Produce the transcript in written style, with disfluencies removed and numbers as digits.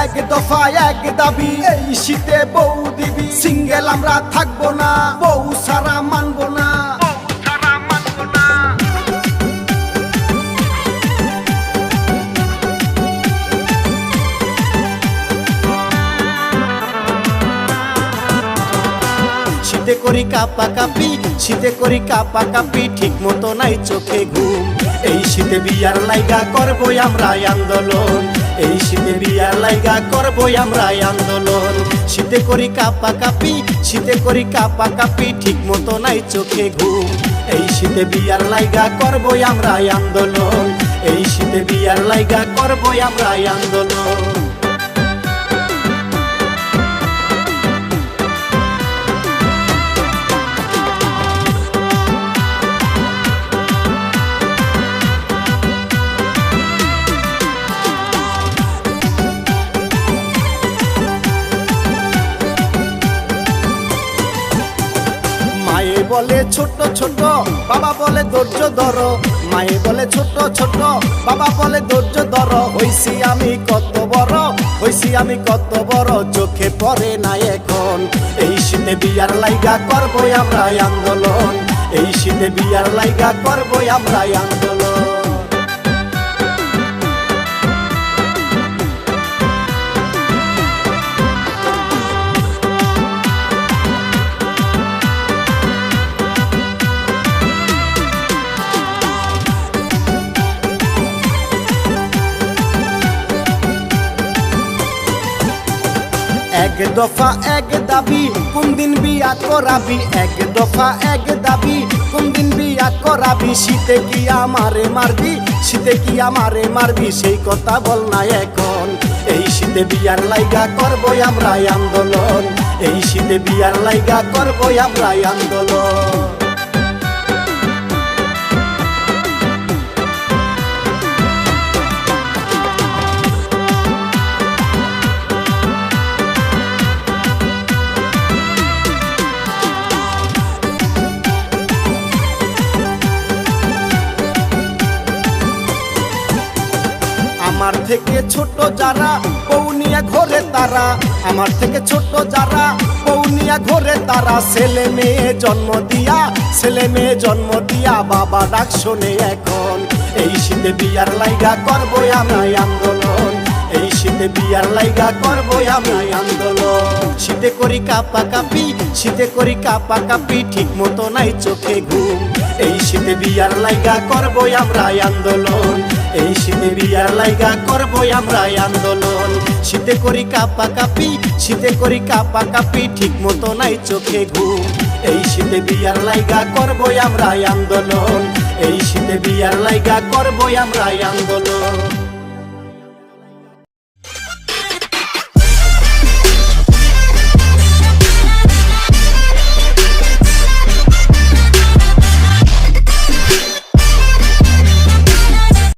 এক দফা এক দাবি, এই শীতে বউ দিবি। সিঙ্গেল আমরা থাকবো না, বউ সারা মানবো না। শীতে করি কাপা কাপি, শীতে করি কাপা কাপি, ঠিক মতো নাই চোখে ঘুম। এই শীতে বিয়ার লাইগা করবো আমরা আন্দোলন, এই শীতে বিয়ার লাইগা করবো আমরা আন্দোলন। শীতে করি কাপা কাপি, শীতে করি কাপা কাপি, ঠিক মতো নাই চোখে ঘুম। এই শীতে বিয়ার লাইগা করবো আমরা আন্দোলন, এই শীতে বিয়ার লাইগা করবো আমরা আন্দোলন। মায়ে বলে ছোট ছোট, বাবা বলে ধৈর্য ধরো। মায়ে বলে ছোট ছোট, বাবা বলে ধৈর্য ধরো। হইছি আমি কত বড়, হইছি আমি কত বড়, চোখে পড়ে না এখন। এই শীতে বিয়ার লাইগা করবো আমরা আন্দোলন, এই শীতে বিয়ার লাইগা করবো আমরা আন্দোলন। এক দফা এক দাবি, কোন দিন বিয়া করাবি। এক দফা এক দাবি, কোন দিন বিয়া করাবি। শীতে কি আমারে মারবি, শীতে কি আমারে মারবি, সেই কথা বল না এখন। এই শীতে বিয়ার লাইগা করবো আমরা আন্দোলন, এই শীতে বিয়ার লাইগা করবো আমরা আন্দোলন। আমার থেকে ছোট যারা বউ নিয়ে ঘরে তারা, আমার থেকে ছোট যারা বউ নিয়ে ঘরে তারা। ছেলে মেয়ে জন্ম দিয়া, ছেলে মেয়ে জন্ম দিয়া, বাবা ডাক শোনে এখন। এই শীতে বিয়ার লাইগা করবো আমরা আন্দোলন, এই শীতে বিয়ার লাইগা করবো আমরা আন্দোলন। শীতে করি কাপা কাপি, শীতে করি কাপা কাপি, ঠিক মতো নাই চোখে ঘুম। এই শীতে বিয়ার লাইগা করবো আমরা আন্দোলন, এই শীতে বিয়ার লাইগা করবো আমরা আন্দোলন। শীতে করি কাপা কাপি, শীতে করি কাপা কাপি, ঠিক মতো নাই চোখে ঘুম। এই শীতে বিয়ার লাইগা করবো আমরা আন্দোলন, এই শীতে বিয়ার লাইগা করবো আমরা আন্দোলন।